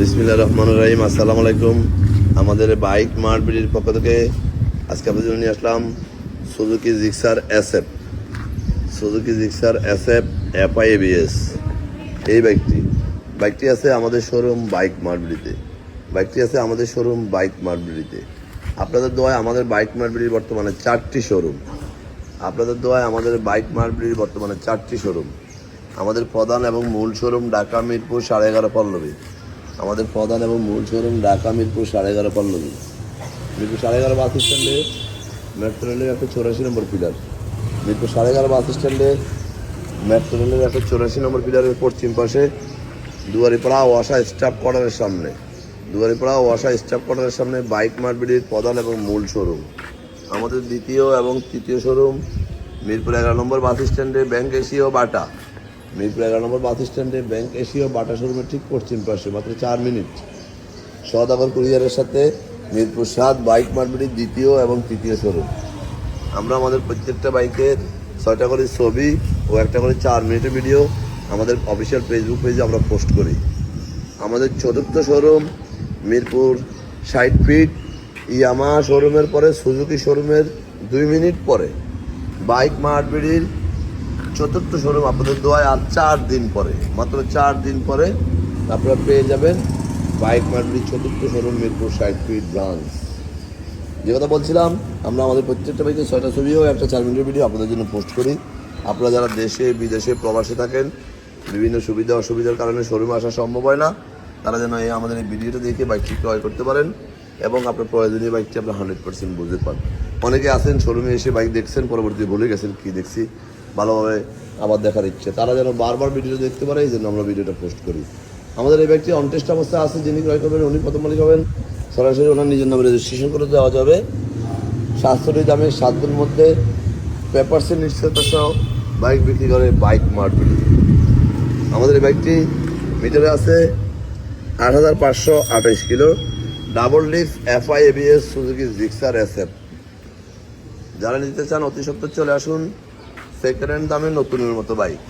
বিসমিল্লাহির রহমানির রহিম। আসসালামু আলাইকুম। আমাদের বাইক মার্ট-বিডির পক্ষ থেকে আজকে আপনাদের জন্য নিয়ে আসলাম Suzuki Gixxer SF. Suzuki Gixxer SF FI ABS. এই বাইকটি আছে আমাদের শোরুম বাইক মার্ট-বিডিতে। আপনাদের দোয়ায় আমাদের বাইক মার্ট-বিডির বর্তমানে 4টি শোরুম। আমাদের প্রধান এবং মূল শোরুম ঢাকা মিরপুর 11.5 পল্লবী। মিরপুর 11.5 বাস স্ট্যান্ডে মেট্রো রেলের 184 নম্বর পিলার। মিরপুর 11.5 বাস স্ট্যান্ডে মেট্রো রেলের 184 নম্বর পিলারের পশ্চিম পাশে দুয়ারিপাড়া ওয়াসা স্টাফ কোয়ার্টারের সামনে বাইক মার্ট-বিডির প্রধান এবং মূল শোরুম। আমাদের দ্বিতীয় এবং তৃতীয় শোরুম মিরপুর 11 নম্বর বাস স্ট্যান্ডে ব্যাংক এশিয়া বাটা শোরুমের ঠিক পশ্চিম পাশে, মাত্র 4 মিনিট সদাগর কুরিয়ারের সাথে মিরপুর 7 বাইক মার্ট-বিডির দ্বিতীয় এবং তৃতীয় শোরুম। আমরা আমাদের প্রত্যেকটা বাইকের 6টা করে ছবি ও 1টা করে 4 মিনিটের ভিডিও আমাদের অফিসিয়াল ফেসবুক পেজে আমরা পোস্ট করি। আমাদের চতুর্থ শোরুম মিরপুর 60 ফিট ইয়ামাহা শোরুমের পরে সুজুকি শোরুমের 2 মিনিট পরে বাইক মার্ট-বিডির চতুর্থ শোরুম। আপনাদের দোয়ায় আর 4 দিন পরে আপনারা পেয়ে যাবেন বাইক মার্ট-বিডির চতুর্থ শোরুম মিরপুর 60 ফিট ব্রাঞ্চ। যে কথা বলছিলাম, আমরা আমাদের প্রত্যেকটা বাইকে 6টা ছবি ও 1টা 4 মিনিটের ভিডিও আপনাদের জন্য পোস্ট করি। আপনারা যারা দেশে বিদেশে প্রবাসে থাকেন, বিভিন্ন সুবিধা অসুবিধার কারণে শোরুমে আসা সম্ভব হয় না, তারা যেন আমাদের এই ভিডিওটা দেখে বাইকটি ক্রয় করতে পারেন এবং আপনার প্রয়োজনীয় বাইকটি আপনার 100% বুঝতে পারেন। অনেকে আছেন শোরুমে এসে বাইক দেখছেন, পরবর্তী ভুলে গেছেন কী দেখছি, ভালোভাবে আবার দেখার ইচ্ছে, তারা যেন বারবার ভিডিওটা দেখতে পারে, এই জন্য আমরা ভিডিওটা পোস্ট করি। আমাদের এই বাইকটি অনটেস্ট অবস্থায় আছে, যিনি ক্রয় করবেন উনি প্রথম মালিক হবেন। সরাসরি ওনার নিজের নামে রেজিস্ট্রেশন করে দেওয়া যাবে। সাশ্রয়ী দামে 7 দিনের মধ্যে পেপারসের নিশ্চয়তা সহ বাইক বিক্রি করে বাইক মার্ট-বিডি। আমাদের এই বাইকটি মিটারে আছে 8,528 kilo, double disc FI ABS Suzuki Gixxer SF. যারা নিতে চান অতি সত্বর চলে আসুন, সেকেন্ড হ্যান্ড দামে নতুনের মতো বাইক।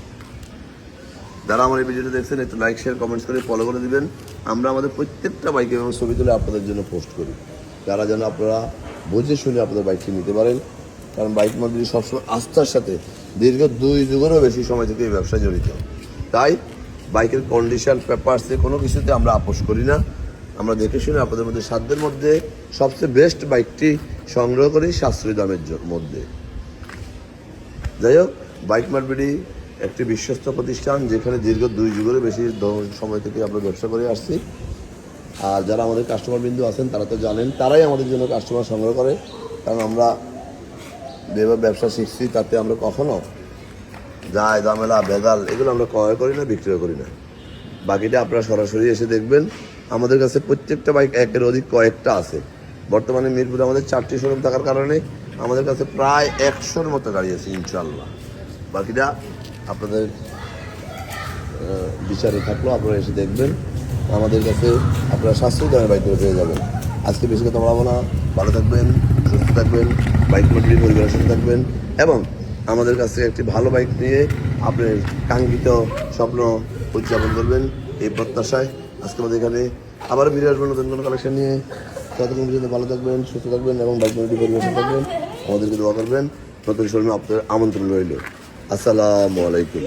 যারা আমার এই ভিডিওটা দেখছেন একটু লাইক শেয়ার কমেন্টস করে ফলো করে দিবেন। আমরা আমাদের প্রত্যেকটা বাইকে এবং ছবি তুলে আপনাদের জন্য পোস্ট করি, যারা যেন আপনারা বুঝে শুনে আপনাদের বাইকটি নিতে পারেন। কারণ বাইক মার্ট-বিডি সবসময় আস্থার সাথে দীর্ঘ 2 যুগেরও বেশি সময় থেকে এই ব্যবসায় জড়িত। তাই বাইকের কন্ডিশন পেপারসে কোনো কিছুতে আমরা আপোষ করি না। আমরা দেখে শুনে আপনাদের মধ্যে সাধ্যের মধ্যে সবচেয়ে বেস্ট বাইকটি সংগ্রহ করি সাশ্রয়ী দামের মধ্যে। যাই হোক, বাইক মার্ট-বিডি একটি বিশ্বস্ত প্রতিষ্ঠান, যেখানে দীর্ঘ 2 যুগেরও বেশি সময় থেকে আমরা ব্যবসা করে আসছি। আর যারা আমাদের কাস্টমার বিন্দু আছেন তারা তো জানেন, তারাই আমাদের জন্য কাস্টমার সংগ্রহ করে। কারণ আমরা যেভাবে ব্যবসা শিখছি তাতে আমরা কখনো ঝামেলা ভেজাল এগুলো আমরা ক্রয় করি না, বিক্রয় করি না। বাকিটা আপনারা সরাসরি এসে দেখবেন। আমাদের কাছে প্রত্যেকটা বাইক একের অধিক কয়েকটা আছে। বর্তমানে মিরপুরে আমাদের 4টি শোরুম থাকার কারণে আমাদের কাছে প্রায় 100-র মতো গাড়ি আছে ইনশাআল্লাহ। বাকিটা আপনাদের বিচারে থাকলো, আপনারা এসে দেখবেন। আমাদের কাছে আপনারা সাশ্রয়ী দামে বাইকগুলো পেয়ে যাবেন। আজকে বেশি কথা বলবো না, ভালো থাকবেন, সুস্থ থাকবেন, বাইক মার্ট-বিডি পরিবারের সাথে থাকবেন এবং আমাদের কাছে একটি ভালো বাইক নিয়ে আপনার কাঙ্ক্ষিত স্বপ্ন উদযাপন করবেন, এই প্রত্যাশায় আজকে আমাদের এখানে আবার ফিরে আসবেন নতুন কোনো কালেকশন নিয়ে। ততক্ষণ পর্যন্ত ভালো থাকবেন, সুস্থ থাকবেন এবং বাইক মার্ট-বিডি পরিবারের সাথে থাকবেন। আমাদেরকে দোয়া করবেন। নতুন শোরুমে আপনাদের আমন্ত্রণ রইল। আসসালামু আলাইকুম।